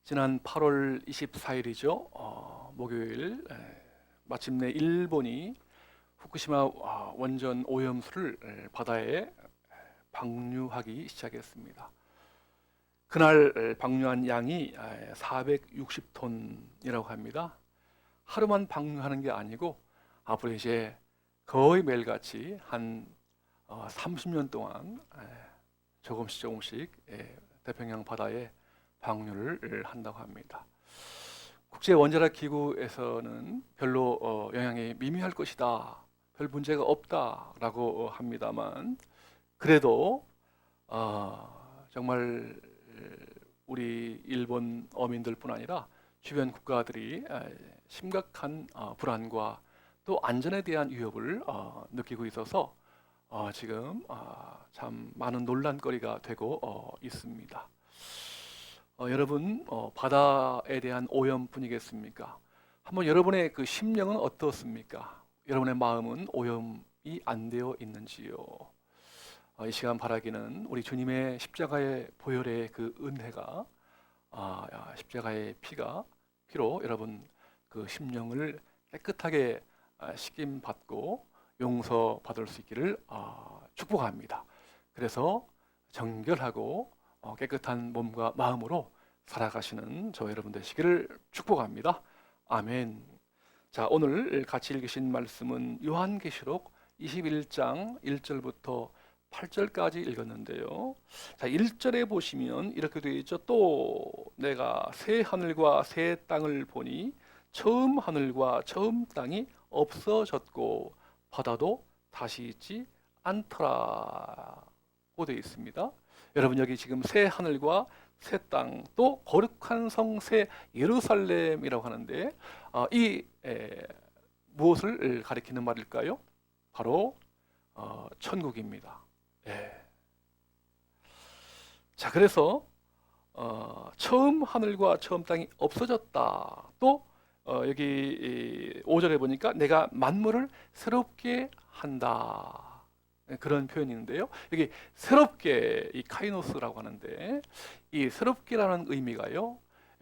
지난 8월 24일이죠. 목요일 마침내 일본이 후쿠시마 원전 오염수를 바다에 방류하기 시작했습니다. 그날 방류한 양이 460톤이라고 합니다. 하루만 방류하는 게 아니고 앞으로 이제 거의 매일같이 한 30년 동안 조금씩 태평양 바다에 방류를 한다고 합니다. 국제원자력기구에서는 별로 영향이 미미할 것이다, 별 문제가 없다라고 합니다만, 그래도 정말 우리 일본 어민들뿐 아니라 주변 국가들이 심각한 불안과 또 안전에 대한 위협을 느끼고 있어서 지금 참 많은 논란거리가 되고 있습니다. 여러분, 바다에 대한 오염뿐이겠습니까? 한번 여러분의 그 심령은 어떻습니까? 여러분의 마음은 오염이 안 되어 있는지요? 이 시간 바라기는 우리 주님의 십자가의 보혈의 그 은혜가, 십자가의 피로 여러분 그 심령을 깨끗하게 씻김 받고 용서받을 수 있기를 축복합니다. 그래서 정결하고 깨끗한 몸과 마음으로 살아가시는 저 여러분 되시기를 축복합니다. 아멘. 자, 오늘 같이 읽으신 말씀은 요한계시록 21장 1절부터 8절까지 읽었는데요. 자, 1절에 보시면 이렇게 되어 있죠. 또 내가 새 하늘과 새 땅을 보니 처음 하늘과 처음 땅이 없어졌고 바다도 다시 있지 않더라고 되어 있습니다. 여러분, 여기 지금 새 하늘과 새 땅, 또 거룩한 성 새 예루살렘이라고 하는데 무엇을 가리키는 말일까요? 바로 천국입니다. 자, 그래서 처음 하늘과 처음 땅이 없어졌다. 또 여기 5절에 보니까 내가 만물을 새롭게 한다, 그런 표현이 있는데요. 여기 새롭게, 이 카이노스라고 하는데, 이 새롭게라는 의미가요,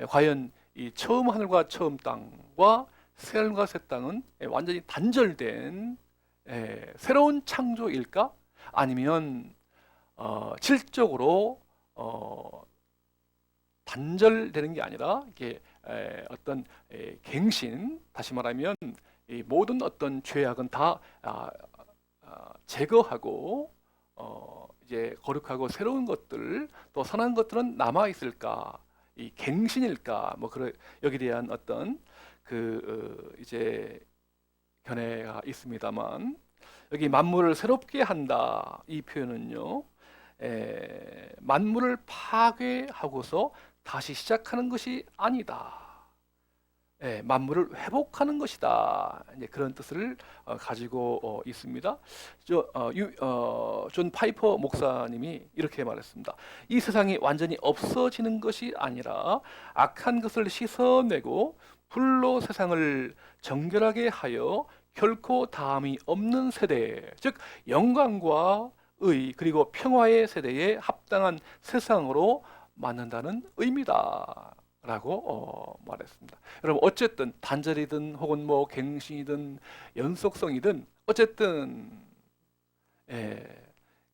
과연 이 처음 하늘과 처음 땅과 새 하늘과 새 땅은 완전히 단절된 새로운 창조일까? 아니면 질적으로 단절되는 게 아니라 이게 어떤 갱신, 다시 말하면 이 모든 어떤 죄악은 다 제거하고 이제 거룩하고 새로운 것들, 또 선한 것들은 남아 있을까? 이 갱신일까? 뭐 그런, 여기에 대한 어떤 그 이제 견해가 있습니다만, 여기 만물을 새롭게 한다, 이 표현은요, 만물을 파괴하고서 다시 시작하는 것이 아니다. 만물을 회복하는 것이다, 이제 그런 뜻을 가지고 있습니다. 존 파이퍼 목사님이 이렇게 말했습니다. 이 세상이 완전히 없어지는 것이 아니라 악한 것을 씻어내고 불로 세상을 정결하게 하여 결코 다함이 없는 세대, 즉 영광과 의 그리고 평화의 세대에 합당한 세상으로 만든다는 의미다 라고 말했습니다. 여러분, 어쨌든 단절이든 혹은 뭐 갱신이든 연속성이든 어쨌든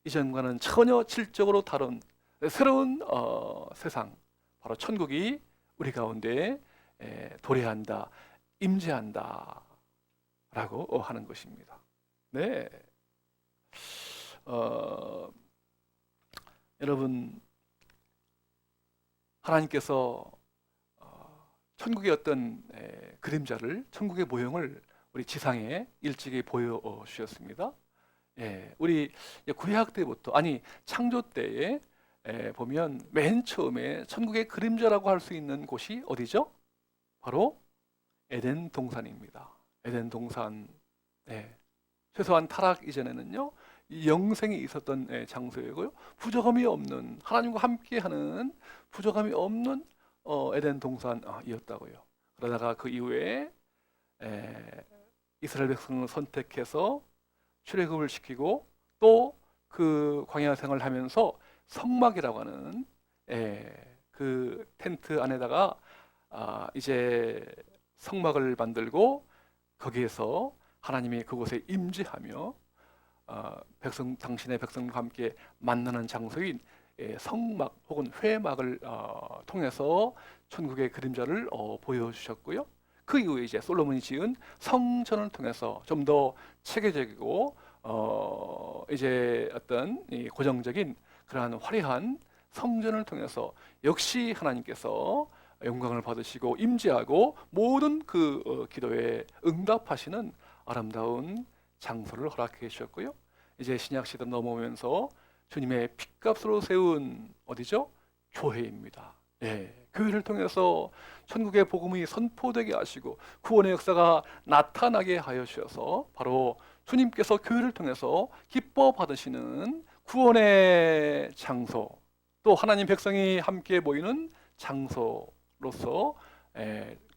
이전과는 전혀 질적으로 다른 새로운 세상, 바로 천국이 우리 가운데 도래한다, 임재한다 라고 하는 것입니다. 네, 여러분, 하나님께서 천국의 어떤 그림자를, 천국의 모형을 우리 지상에 일찍이 보여주셨습니다. 우리 구약 때부터, 아니 창조 때에 보면 맨 처음에 천국의 그림자라고 할 수 있는 곳이 어디죠? 바로 에덴 동산입니다. 에덴 동산, 최소한 타락 이전에는요, 영생이 있었던 장소이고요, 부족함이 없는, 하나님과 함께하는 부족함이 없는 에덴 동산이었다고요. 그러다가 그 이후에 이스라엘 백성을 선택해서 출애굽을 시키고 또 그 광야 생활을 하면서 성막이라고 하는 그 텐트 안에다가 이제 성막을 만들고 거기에서 하나님이 그곳에 임재하며 당신의 백성과 함께 만나는 장소인 성막 혹은 회막을 통해서 천국의 그림자를 보여주셨고요. 그 이후에 이제 솔로몬이 지은 성전을 통해서 좀 더 체계적이고 이제 어떤 이 고정적인 그러한 화려한 성전을 통해서 역시 하나님께서 영광을 받으시고 임재하고 모든 그 기도에 응답하시는 아름다운 장소를 허락해 주셨고요. 이제 신약 시대 넘어오면서 주님의 핏값으로 세운 어디죠? 교회입니다. 예, 교회를 통해서 천국의 복음이 선포되게 하시고 구원의 역사가 나타나게 하여 주셔서 바로 주님께서 교회를 통해서 기뻐 받으시는 구원의 장소, 또 하나님 백성이 함께 모이는 장소로서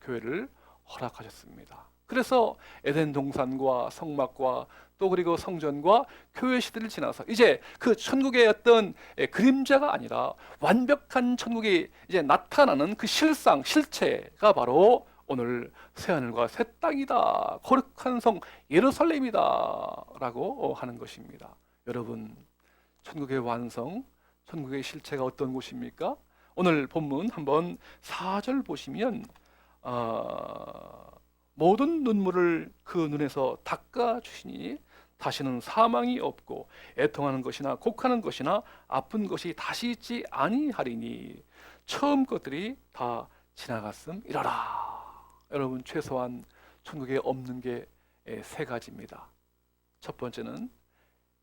교회를 허락하셨습니다. 그래서 에덴 동산과 성막과 또 그리고 성전과 교회 시대를 지나서 이제 그 천국의 어떤 그림자가 아니라 완벽한 천국이 이제 나타나는 그 실상, 실체가 바로 오늘 새하늘과 새 땅이다, 거룩한 성 예루살렘이다 라고 하는 것입니다. 여러분, 천국의 완성, 천국의 실체가 어떤 곳입니까? 오늘 본문 한번 4절 보시면 모든 눈물을 그 눈에서 닦아 주시니 다시는 사망이 없고 애통하는 것이나 곡하는 것이나 아픈 것이 다시 있지 아니하리니 처음 것들이 다 지나갔음이라라. 여러분, 최소한 천국에 없는 게 세 가지입니다. 첫 번째는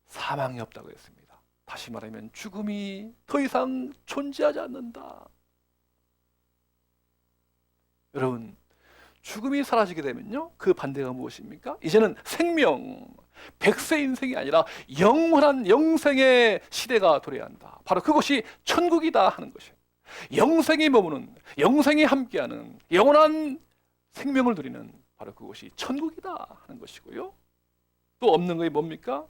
사망이 없다고 했습니다. 다시 말하면 죽음이 더 이상 존재하지 않는다. 여러분, 죽음이 사라지게 되면요, 그 반대가 무엇입니까? 이제는 생명, 100세 인생이 아니라 영원한 영생의 시대가 도래한다. 바로 그것이 천국이다 하는 것이에요. 영생이 머무는, 영생이 함께하는 영원한 생명을 누리는 바로 그것이 천국이다 하는 것이고요. 또 없는 것이 뭡니까?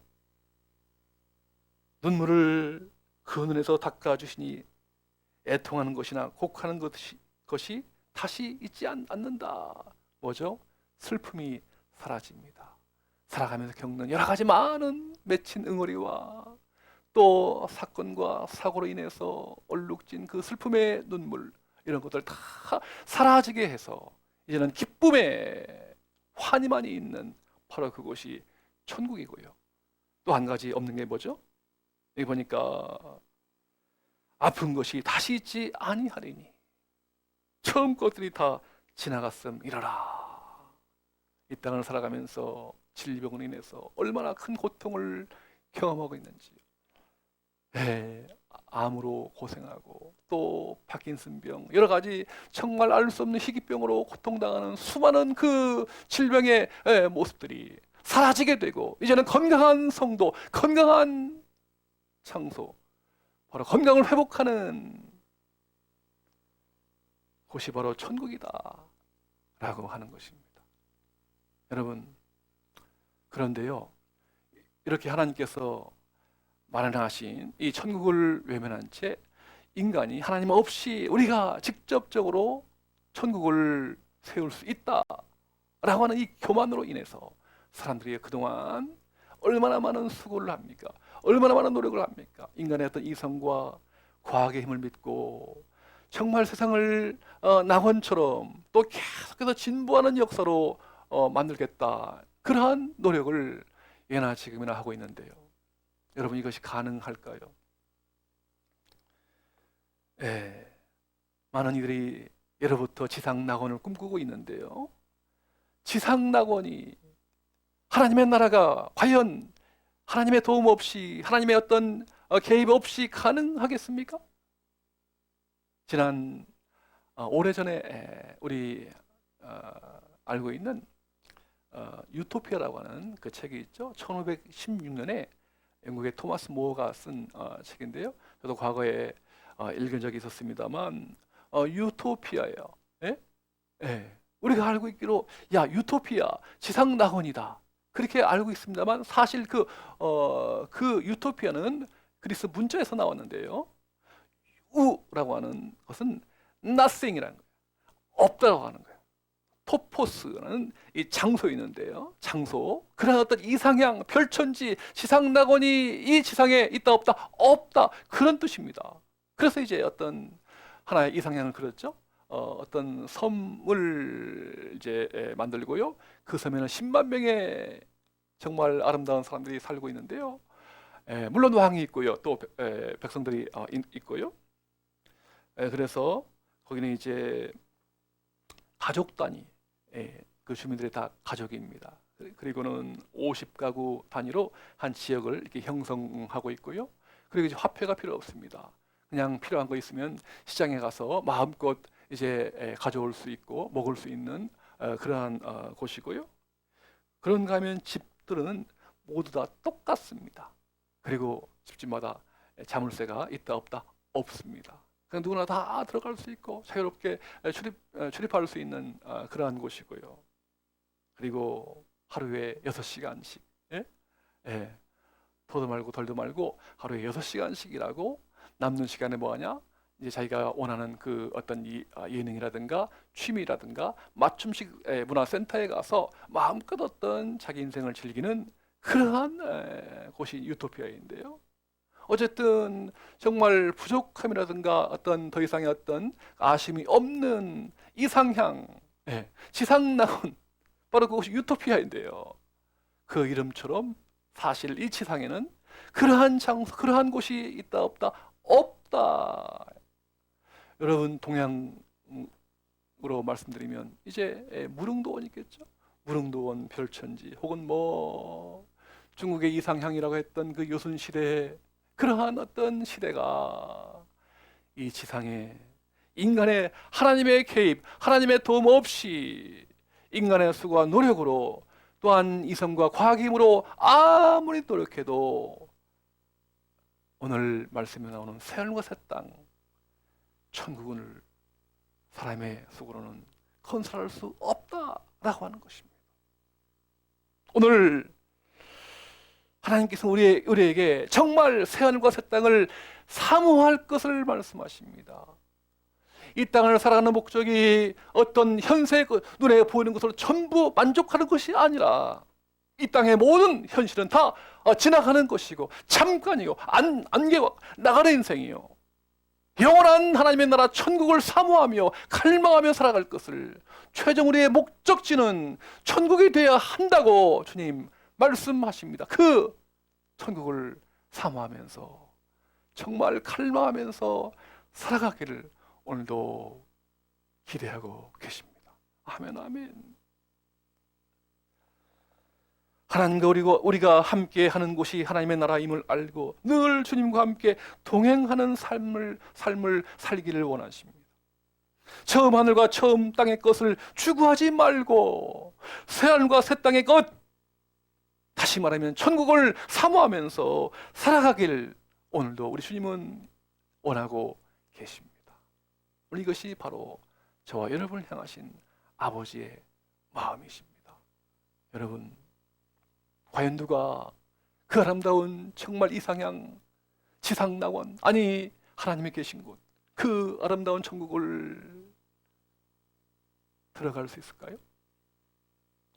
눈물을 그 눈에서 닦아주시니 애통하는 것이나 곡하는 것이 다시 있지 않는다. 뭐죠? 슬픔이 사라집니다. 살아가면서 겪는 여러 가지 많은 맺힌 응어리와 또 사건과 사고로 인해서 얼룩진 그 슬픔의 눈물, 이런 것들 다 사라지게 해서 이제는 기쁨의 환희만이 있는 바로 그곳이 천국이고요. 또 한 가지 없는 게 뭐죠? 여기 보니까 아픈 것이 다시 있지 아니하리니 처음 것들이 다 지나갔음이라라. 이 땅을 살아가면서 질병으로 인해서 얼마나 큰 고통을 경험하고 있는지, 암으로 고생하고 또 파킨슨병, 여러 가지 정말 알 수 없는 희귀병으로 고통당하는 수많은 그 질병의 모습들이 사라지게 되고 이제는 건강한 성도, 건강한 장소, 바로 건강을 회복하는 곳이 바로 천국이다 라고 하는 것입니다. 여러분, 그런데요, 이렇게 하나님께서 마련하신 이 천국을 외면한 채 인간이 하나님 없이 우리가 직접적으로 천국을 세울 수 있다 라고 하는 이 교만으로 인해서 사람들이 그동안 얼마나 많은 수고를 합니까? 얼마나 많은 노력을 합니까? 인간의 어떤 이성과 과학의 힘을 믿고 정말 세상을 낙원처럼 또 계속해서 진보하는 역사로 만들겠다, 그러한 노력을 예나 지금이나 하고 있는데요, 여러분, 이것이 가능할까요? 많은 이들이 예로부터 지상 낙원을 꿈꾸고 있는데요, 지상 낙원이, 하나님의 나라가 과연 하나님의 도움 없이, 하나님의 어떤 개입 없이 가능하겠습니까? 지난 오래전에 우리 알고 있는 유토피아라고 하는 그 책이 있죠. 1516년에 영국의 토마스 모어가 쓴 책인데요. 저도 과거에 읽은 적이 있었습니다만 유토피아예요. 우리가 알고 있기로 유토피아, 지상 낙원이다, 그렇게 알고 있습니다만 사실 그 유토피아는 그리스 문자에서 나왔는데요, 우라고 하는 것은 nothing이라는 거예요. 없다고 하는 거예요. 토포스라는 이 장소에 있는데요. 장소. 그러한 어떤 이상향, 별천지, 지상낙원이 이 지상에 있다 없다? 없다. 그런 뜻입니다. 그래서 이제 어떤 하나의 이상향을 그렸죠. 어떤 섬을 이제 만들고요. 그 섬에는 10만 명의 정말 아름다운 사람들이 살고 있는데요. 물론 왕이 있고요. 또 백성들이 있고요. 그래서 거기는 이제 가족 단위, 그 주민들이 다 가족입니다. 그리고는 50가구 단위로 한 지역을 이렇게 형성하고 있고요. 그리고 이제 화폐가 필요 없습니다. 그냥 필요한 거 있으면 시장에 가서 마음껏 이제 가져올 수 있고 먹을 수 있는 그러한 곳이고요. 그런가 하면 집들은 모두 다 똑같습니다. 그리고 집집마다 자물쇠가 있다 없다? 없습니다. 그냥 누구나 다 들어갈 수 있고 자유롭게 출입할 수 있는 그러한 곳이고요. 그리고 하루에 6시간씩, 더도 말고 덜도 말고 하루에 6시간씩 일하고 남는 시간에 뭐 하냐? 이제 자기가 원하는 그 어떤 예능이라든가 취미라든가 맞춤식 문화센터에 가서 마음껏 어떤 자기 인생을 즐기는 그러한 곳이 유토피아인데요. 어쨌든 정말 부족함이라든가 어떤 더 이상의 어떤 아쉬움이 없는 이상향, 지상낙원, 바로 그것이 유토피아인데요. 그 이름처럼 사실 이 지상에는 그러한 장소, 그러한 곳이 있다 없다? 없다. 여러분 동양으로 말씀드리면 이제 무릉도원 있겠죠? 무릉도원, 별천지 혹은 뭐 중국의 이상향이라고 했던 그 요순 시대에 그러한 어떤 시대가 이 지상에 인간의 하나님의 개입, 하나님의 도움 없이 인간의 수고와 노력으로 또한 이성과 과학의 힘으로 아무리 노력해도 오늘 말씀에 나오는 새하늘과 새 땅, 천국을 사람의 수고로는 건설할 수 없다라고 하는 것입니다. 오늘 하나님께서 우리에게 정말 새하늘과 새 땅을 사모할 것을 말씀하십니다. 이 땅을 살아가는 목적이 어떤 현세 눈에 보이는 것으로 전부 만족하는 것이 아니라 이 땅의 모든 현실은 다 지나가는 것이고 잠깐이고 안개와 나가는 인생이요. 영원한 하나님의 나라 천국을 사모하며 갈망하며 살아갈 것을 최종 우리의 목적지는 천국이 되어야 한다고 주님 말씀하십니다. 그 천국을 사모하면서 정말 갈망하면서 살아가기를 오늘도 기대하고 계십니다. 아멘, 아멘. 하나님과 우리가 함께 하는 곳이 하나님의 나라임을 알고 늘 주님과 함께 동행하는 삶을 살기를 원하십니다. 처음 하늘과 처음 땅의 것을 추구하지 말고 새하늘과 새 땅의 것, 다시 말하면 천국을 사모하면서 살아가길 오늘도 우리 주님은 원하고 계십니다. 이것이 바로 저와 여러분을 향하신 아버지의 마음이십니다. 여러분, 과연 누가 그 아름다운 정말 이상향, 지상낙원, 아니 하나님이 계신 곳, 그 아름다운 천국을 들어갈 수 있을까요?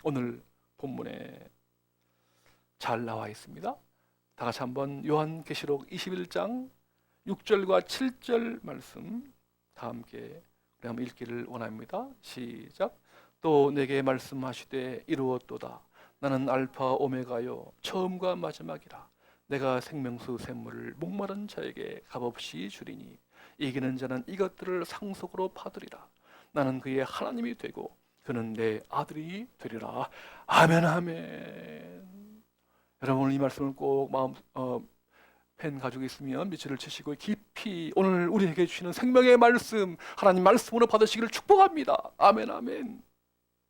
오늘 본문에 잘 나와 있습니다. 다 같이 한번 요한계시록 21장 6절과 7절 말씀 다 함께 우리 한번 읽기를 원합니다. 시작. 또 내게 말씀하시되 이루었도다. 나는 알파 오메가요 처음과 마지막이라. 내가 생명수 샘물을 목마른 자에게 값없이 주리니 이기는 자는 이것들을 상속으로 받으리라. 나는 그의 하나님이 되고 그는 내 아들이 되리라. 아멘, 아멘. 여러분 이 말씀을 꼭 마음 펜 가지고 있으면 밑줄을 치시고 깊이 오늘 우리에게 주시는 생명의 말씀, 하나님 말씀으로 받으시기를 축복합니다. 아멘, 아멘.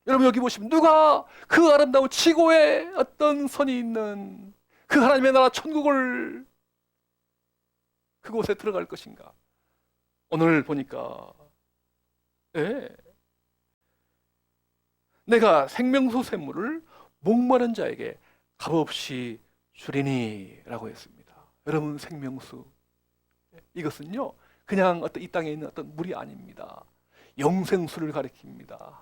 여러분 여기 보시면 누가 그 아름다운 지고에 어떤 선이 있는 그 하나님의 나라 천국을 그곳에 들어갈 것인가? 오늘 보니까 내가 생명수 샘물을 목마른 자에게 값없이 주리니 라고 했습니다. 여러분 생명수, 이것은요 그냥 어떤 이 땅에 있는 어떤 물이 아닙니다. 영생수를 가리킵니다.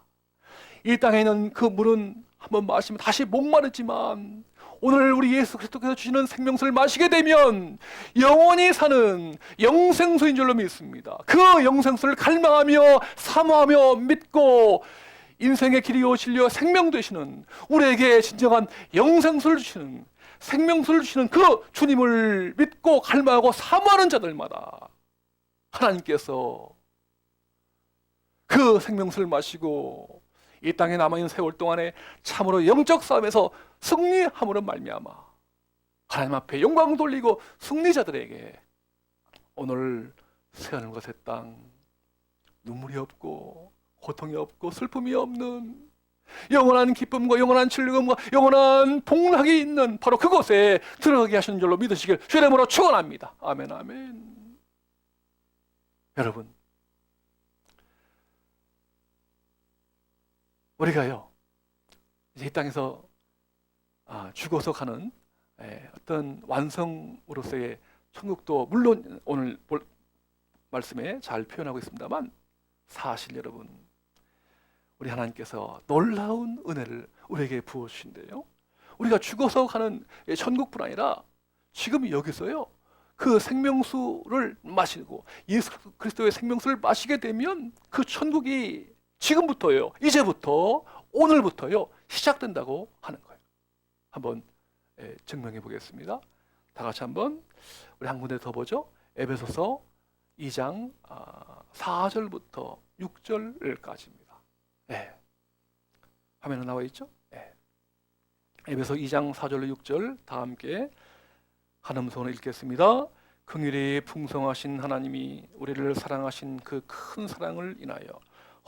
이 땅에 있는 그 물은 한번 마시면 다시 목마르지만 오늘 우리 예수 그리스도께서 주시는 생명수를 마시게 되면 영원히 사는 영생수인 줄로 믿습니다. 그 영생수를 갈망하며 사모하며 믿고 인생의 길이요 진리요 생명 되시는, 우리에게 진정한 영생수를 주시는, 생명수를 주시는 그 주님을 믿고 갈망하고 사모하는 자들마다 하나님께서 그 생명수를 마시고 이 땅에 남아있는 세월 동안에 참으로 영적 싸움에서 승리함으로 말미암아 하나님 앞에 영광 돌리고 승리자들에게 오늘 새하늘과 새 땅, 눈물이 없고 고통이 없고 슬픔이 없는 영원한 기쁨과 영원한 즐거움과 영원한 복락이 있는 바로 그곳에 들어가게 하시는 줄로 믿으시길 주의 이름으로 축원합니다. 아멘, 아멘. 여러분, 우리가요 이제 이 땅에서 죽어서 가는 어떤 완성으로서의 천국도 물론 오늘 말씀에 잘 표현하고 있습니다만, 사실 여러분, 우리 하나님께서 놀라운 은혜를 우리에게 부어주신대요. 우리가 죽어서 가는 천국뿐 아니라 지금 여기서요 그 생명수를 마시고 예수 그리스도의 생명수를 마시게 되면 그 천국이 지금부터요, 이제부터, 오늘부터요 시작된다고 하는 거예요. 한번 증명해 보겠습니다. 다 같이 한번 우리 한 군데 더 보죠. 에베소서 2장 4절부터 6절까지입니다. 화면에 나와 있죠? 에베소 2장 4절로 6절 다 함께 한 음성으로 읽겠습니다. 긍휼이 풍성하신 하나님이 우리를 사랑하신 그 큰 사랑을 인하여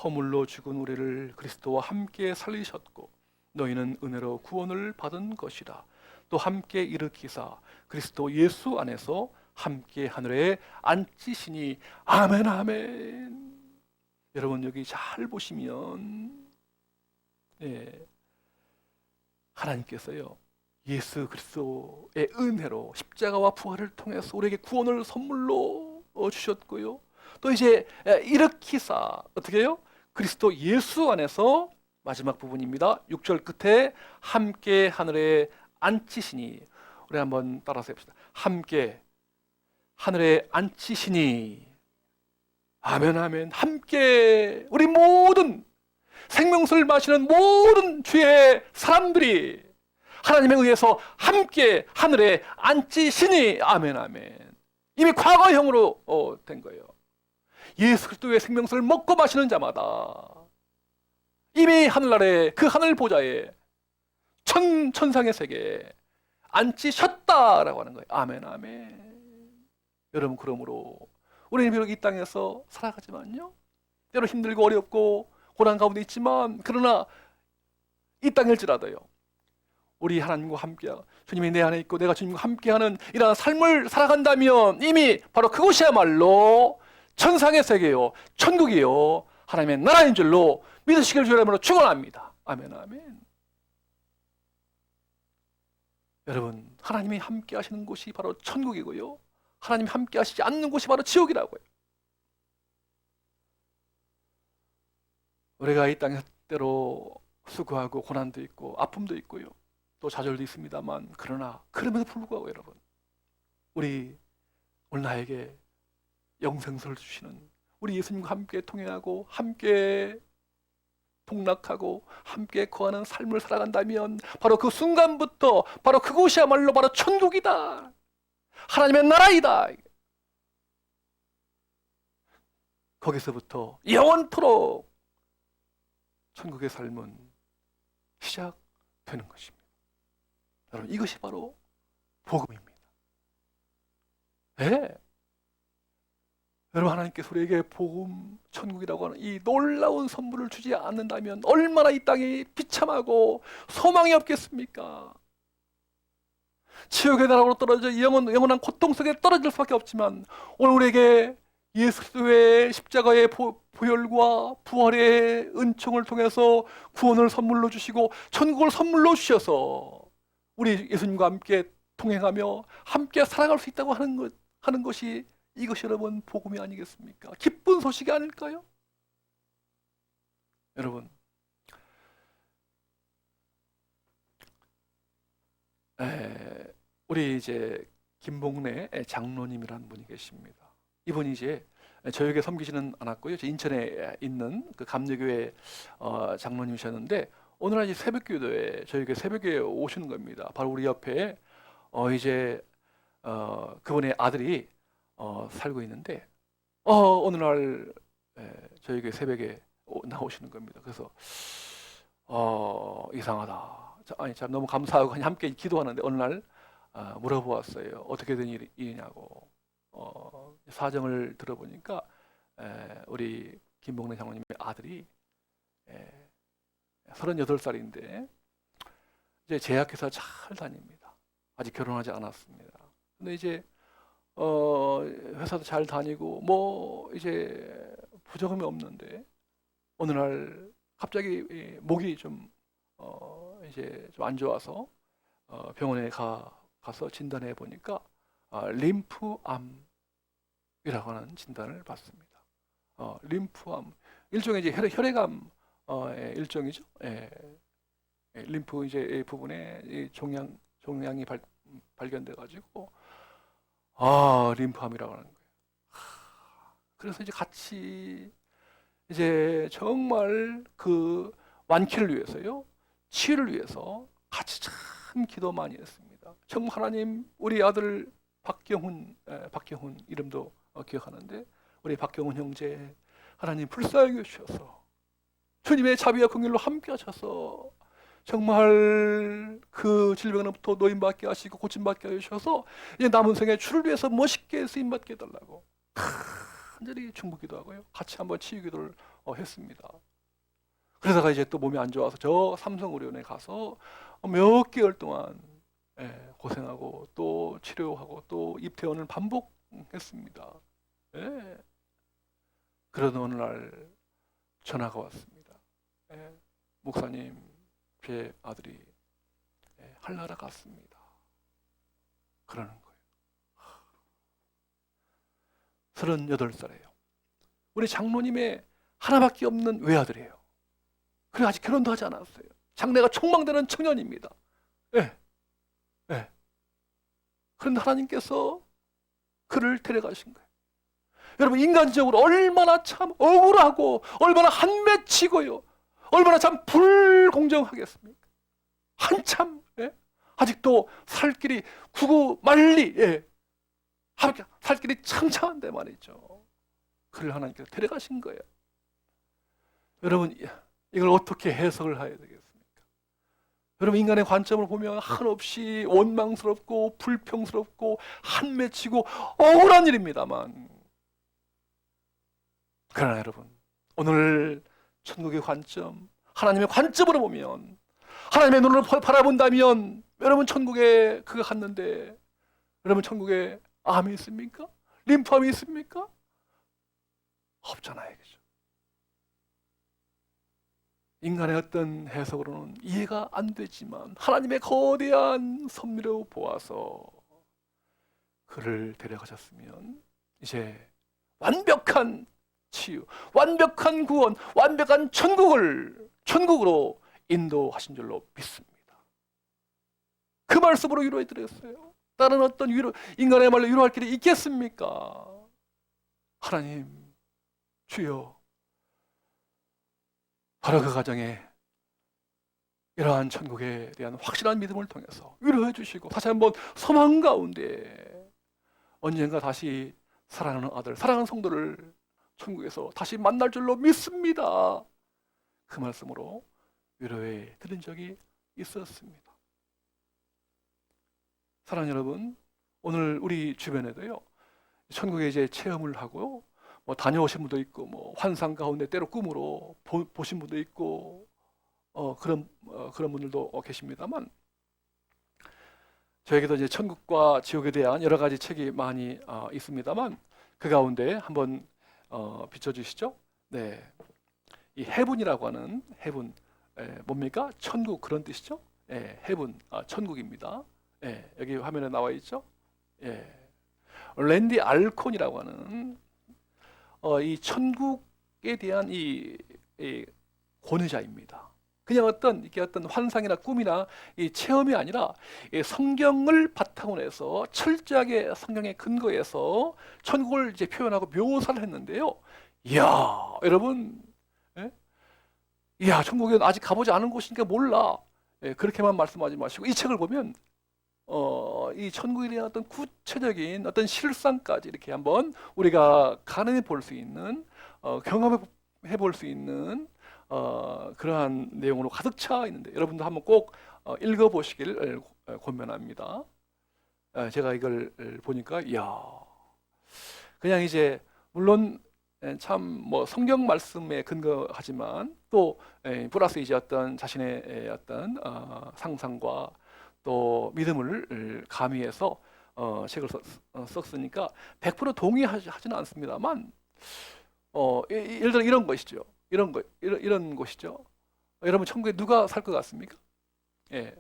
허물로 죽은 우리를 그리스도와 함께 살리셨고 너희는 은혜로 구원을 받은 것이라. 또 함께 일으키사 그리스도 예수 안에서 함께 하늘에 앉히시니. 아멘, 아멘. 여러분 여기 잘 보시면 하나님께서요 예수 그리스도의 은혜로 십자가와 부활을 통해서 우리에게 구원을 선물로 주셨고요, 또 이제 일으키사 어떻게 해요? 그리스도 예수 안에서 마지막 부분입니다. 6절 끝에 함께 하늘에 앉히시니. 우리 한번 따라서 해봅시다. 함께 하늘에 앉히시니. 아멘, 아멘. 함께 우리 모든 생명수를 마시는 모든 주의 사람들이 하나님에 의해서 함께 하늘에 앉히시니. 아멘, 아멘. 이미 과거형으로 된 거예요. 예수 그리스도의 생명수를 먹고 마시는 자마다 이미 하늘나라에 그 하늘 보좌에 천상의 세계에 앉히셨다라고 하는 거예요. 아멘, 아멘. 여러분, 그러므로 우리는 비록 이 땅에서 살아가지만요 때로 힘들고 어렵고 고난 가운데 있지만, 그러나 이 땅일지라도요 우리 하나님과 함께 주님이 내 안에 있고 내가 주님과 함께하는 이러한 삶을 살아간다면 이미 바로 그것이야말로 천상의 세계요 천국이요 하나님의 나라인 줄로 믿으시길 주의 이름으로 축원합니다. 아멘, 아멘. 여러분, 하나님이 함께 하시는 곳이 바로 천국이고요, 하나님이 함께 하시지 않는 곳이 바로 지옥이라고요. 우리가 이 땅에 때로 수고하고 고난도 있고 아픔도 있고요, 또 좌절도 있습니다만, 그러나 그럼에도 불구하고 여러분, 우리 오늘 나에게 영생수를 주시는 우리 예수님과 함께 통행하고 함께 복락하고 함께 거하는 삶을 살아간다면 바로 그 순간부터 바로 그곳이야말로 바로 천국이다, 하나님의 나라이다. 거기서부터 영원토록 천국의 삶은 시작되는 것입니다. 여러분, 이것이 바로 복음입니다. 여러분, 하나님께서 우리에게 복음, 천국이라고 하는 이 놀라운 선물을 주지 않는다면 얼마나 이 땅이 비참하고 소망이 없겠습니까? 지옥의 나라로 떨어져 영원한 고통 속에 떨어질 수밖에 없지만, 오늘 우리에게 예수 그리스도의 십자가의 보혈과 부활의 은총을 통해서 구원을 선물로 주시고 천국을 선물로 주셔서 우리 예수님과 함께 동행하며 함께 살아갈 수 있다고 하는 것이 이것이 여러분 복음이 아니겠습니까? 기쁜 소식이 아닐까요? 여러분, 우리 이제 김봉래 장로님이라는 분이 계십니다. 이분이 이제 저에게 섬기지는 않았고요. 인천에 있는 그 감리교회 장로님이셨는데 오늘 날 새벽기도에 저에게 새벽에 오시는 겁니다. 바로 우리 옆에 이제 그분의 아들이 살고 있는데 어느 날 저에게 새벽에 나오시는 겁니다. 그래서 이상하다. 아니 참 너무 감사하고 그냥 함께 기도하는데 어느 날 물어보았어요. 어떻게 된 일이냐고. 사정을 들어보니까 우리 김봉래 장로님의 아들이 38살인데 이제 제약회사 잘 다닙니다. 아직 결혼하지 않았습니다. 근데 이제 회사도 잘 다니고 뭐 이제 부족함이 없는데 어느 날 갑자기 목이 좀 이제 좀 안 좋아서 병원에 가서 진단해 보니까 림프암이라고 하는 진단을 받습니다. 림프암 일종의 이제 혈액암 일종이죠. 림프 이제 부분에 이 종양이 발견돼 가지고 림프암이라고 하는 거예요. 그래서 이제 같이 이제 정말 그 완쾌를 위해서요, 치유를 위해서 같이 참 기도 많이 했습니다. 정말 하나님 우리 아들 박경훈 이름도 기억하는데 우리 박경훈 형제 하나님 불쌍히 주셔서 주님의 자비와 긍휼로 함께 하셔서 정말 그 질병으로부터 노인받게 하시고 고침받게 하셔서 이제 남은 생에 주를 위해서 멋있게 쓰임받게 해달라고 간절히 중보기도 하고요. 같이 한번 치유기도를 했습니다. 그러다가 이제 또 몸이 안 좋아서 저 삼성의료원에 가서 몇 개월 동안 고생하고 또 치료하고 또 입퇴원을 반복했습니다. 그러던 어느 날 전화가 왔습니다. 목사님, 제 아들이 한나라 갔습니다. 그러는 거예요. 38살이에요. 우리 장로님의 하나밖에 없는 외아들이에요. 그래 아직 결혼도 하지 않았어요. 장래가 촉망되는 청년입니다. 그런데 하나님께서 그를 데려가신 거예요. 여러분 인간적으로 얼마나 참 억울하고 얼마나 한맺히고요. 얼마나 참 불공정하겠습니까? 한참 아직도 살 길이 구구말리 살 길이 창창한데 말이죠. 그를 하나님께서 데려가신 거예요. 여러분 이걸 어떻게 해석을 해야 되겠습니까? 여러분 인간의 관점을 보면 한없이 원망스럽고 불평스럽고 한맺히고 억울한 일입니다만 그러나 여러분 오늘 천국의 관점 하나님의 관점으로 보면 하나님의 눈으로 바라본다면 여러분 천국에 그가 갔는데 여러분 천국에 암이 있습니까? 림프암이 있습니까? 없잖아요. 그죠? 인간의 어떤 해석으로는 이해가 안 되지만 하나님의 거대한 섭리로 보아서 그를 데려가셨으면 이제 완벽한 치유, 완벽한 구원, 완벽한 천국으로 인도하신 줄로 믿습니다. 그 말씀으로 위로해 드렸어요. 다른 어떤 인간의 말로 위로할 길이 있겠습니까? 하나님, 주여, 바로 그 가정에 이러한 천국에 대한 확실한 믿음을 통해서 위로해 주시고 다시 한번 소망 가운데 언젠가 다시 사랑하는 아들, 사랑하는 성도를 천국에서 다시 만날 줄로 믿습니다. 그 말씀으로 위로해 드린 적이 있었습니다. 사랑하는 여러분, 오늘 우리 주변에도요 천국에 이제 체험을 하고 뭐 다녀오신 분도 있고 뭐 환상 가운데 때로 꿈으로 보신 분도 있고 그런 분들도 계십니다만 저에게도 이제 천국과 지옥에 대한 여러 가지 책이 많이 있습니다만 그 가운데 한번 비춰주시죠. 네, 이 헤븐이라고 하는 헤븐 뭡니까? 천국 그런 뜻이죠. 헤븐 천국입니다. 여기 화면에 나와 있죠. 랜디 알콘이라고 하는 이 천국에 대한 이 권위자입니다. 그냥 이게 어떤 환상이나 꿈이나 이 체험이 아니라 이 성경을 바탕으로 해서 철저하게 성경에 근거해서 천국을 이제 표현하고 묘사를 했는데요. 이야, 여러분, 예? 이야, 천국에 아직 가보지 않은 곳이니까 몰라. 예, 그렇게만 말씀하지 마시고 이 책을 보면 이 천국에 대한 어떤 구체적인 어떤 실상까지 이렇게 한번 우리가 가늠해 볼 수 있는 경험해 볼 수 있는 그러한 내용으로 가득 차 있는데 여러분도 한번 꼭 읽어보시길 권면합니다. 제가 이걸 보니까 이야, 그냥 이제 물론 참 뭐 성경 말씀에 근거하지만 또 플러스 이제 어떤 자신의 어떤 상상과 또 믿음을 가미해서 책을 썼으니까 100% 동의하지는 않습니다만 예를 들어 이런 것이죠. 이런 곳이죠. 여러분 천국에 누가 살 것 같습니까? 예,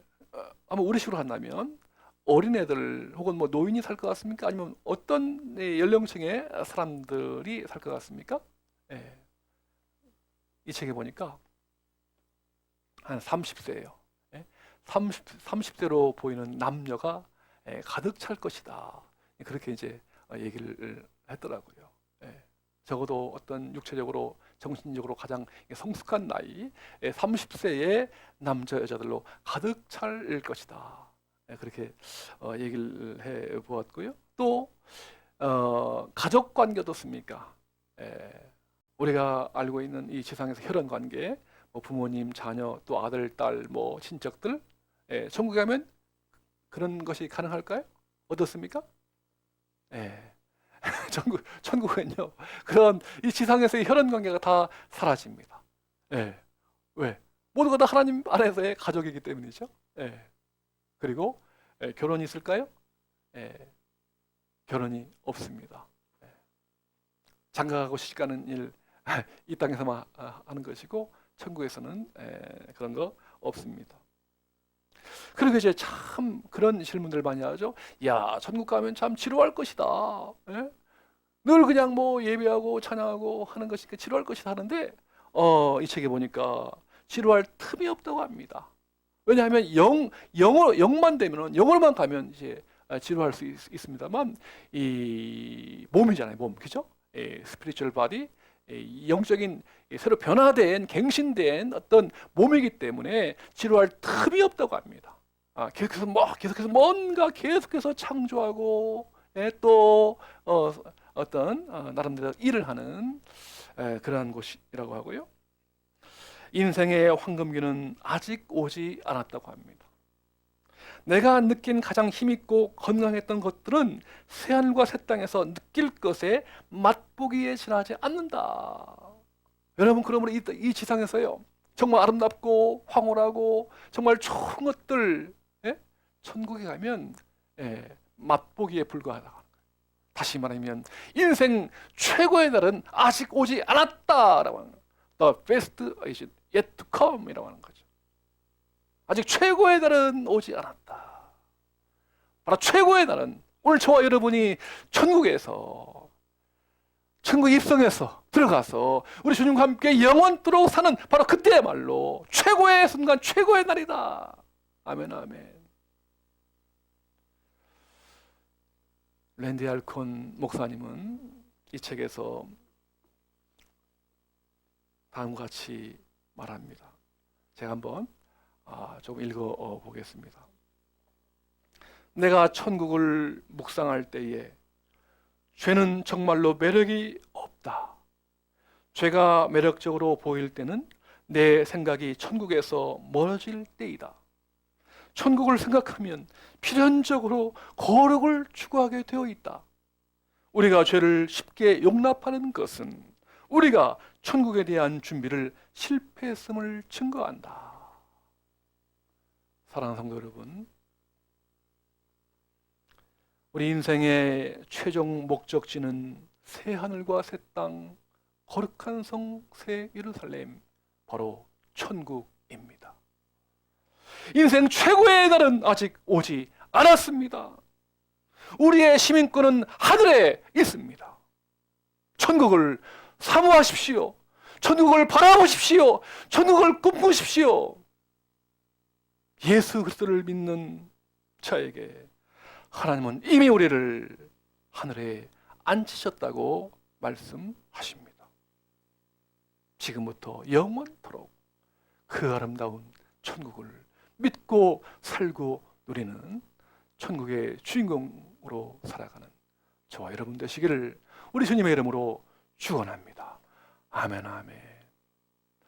한번 우리식으로 한다면 어린애들 혹은 뭐 노인이 살 것 같습니까? 아니면 어떤 연령층의 사람들이 살 것 같습니까? 예, 이 책에 보니까 한 30세예요. 예? 30대로 보이는 남녀가 가득 찰 것이다. 그렇게 이제 얘기를 했더라고요. 예. 적어도 어떤 육체적으로 정신적으로 가장 성숙한 나이 30세의 남자 여자들로 가득 찰 것이다. 그렇게 얘기를 해 보았고요. 또 가족 관계도 어떻습니까? 우리가 알고 있는 이 세상에서 혈연 관계, 뭐 부모님, 자녀, 또 아들, 딸, 뭐 친척들, 천국에 가면 그런 것이 가능할까요? 어떻습니까? 천국은요, 그런 이 지상에서의 혈연 관계가 다 사라집니다. 왜? 모두가 다 하나님 안에서의 가족이기 때문이죠. 그리고 결혼이 있을까요? 결혼이 없습니다. 장가가고 시집가는 일, 이 땅에서만 하는 것이고 천국에서는 그런 거 없습니다. 그리고 이제 참 그런 질문들 많이 하죠. 야, 천국 가면 참 지루할 것이다. 늘 그냥 뭐 예배하고 찬양하고 하는 것이니까 지루할 것이다 하는데 이 책에 보니까 지루할 틈이 없다고 합니다. 왜냐하면 영만 되면은 영어로만 가면 이제 지루할 수 있습니다만 이 몸이잖아요, 몸, 그죠? 스피리추얼 바디, 영적인 새로 변화된 갱신된 어떤 몸이기 때문에 지루할 틈이 없다고 합니다. 계속해서 뭔가 계속해서 창조하고 또 어떤 나름대로 일을 하는 그러한 곳이라고 하고요. 인생의 황금기는 아직 오지 않았다고 합니다. 내가 느낀 가장 힘있고 건강했던 것들은 새하늘과 새 땅에서 느낄 것에 맛보기에 지나지 않는다. 여러분, 그러므로 이 지상에서요, 정말 아름답고 황홀하고 정말 좋은 것들 천국에 가면 맛보기에 불과하다. 다시 말하면 인생 최고의 날은 아직 오지 않았다라고 하는 거예요. The best is yet to come 이라고 하는 거죠. 아직 최고의 날은 오지 않았다. 바로 최고의 날은 오늘 저와 여러분이 천국에서 천국 입성해서 들어가서 우리 주님과 함께 영원토록 사는 바로 그때야말로 최고의 순간, 최고의 날이다. 아멘, 아멘. 랜디 알콘 목사님은 이 책에서 다음과 같이 말합니다. 제가 한번 좀 읽어 보겠습니다. 내가 천국을 묵상할 때에 죄는 정말로 매력이 없다. 죄가 매력적으로 보일 때는 내 생각이 천국에서 멀어질 때이다. 천국을 생각하면 필연적으로 거룩을 추구하게 되어 있다. 우리가 죄를 쉽게 용납하는 것은 우리가 천국에 대한 준비를 실패했음을 증거한다. 사랑하는 성도 여러분, 우리 인생의 최종 목적지는 새 하늘과 새 땅, 거룩한 성 새 예루살렘, 바로 천국입니다. 인생 최고의 날은 아직 오지 않았습니다. 우리의 시민권은 하늘에 있습니다. 천국을 사모하십시오. 천국을 바라보십시오. 천국을 꿈꾸십시오. 예수 그리스도를 믿는 자에게 하나님은 이미 우리를 하늘에 앉히셨다고 말씀하십니다. 지금부터 영원토록 그 아름다운 천국을 믿고 살고 누리는 천국의 주인공으로 살아가는 저와 여러분 되시기를 우리 주님의 이름으로 축원합니다. 아멘, 아멘.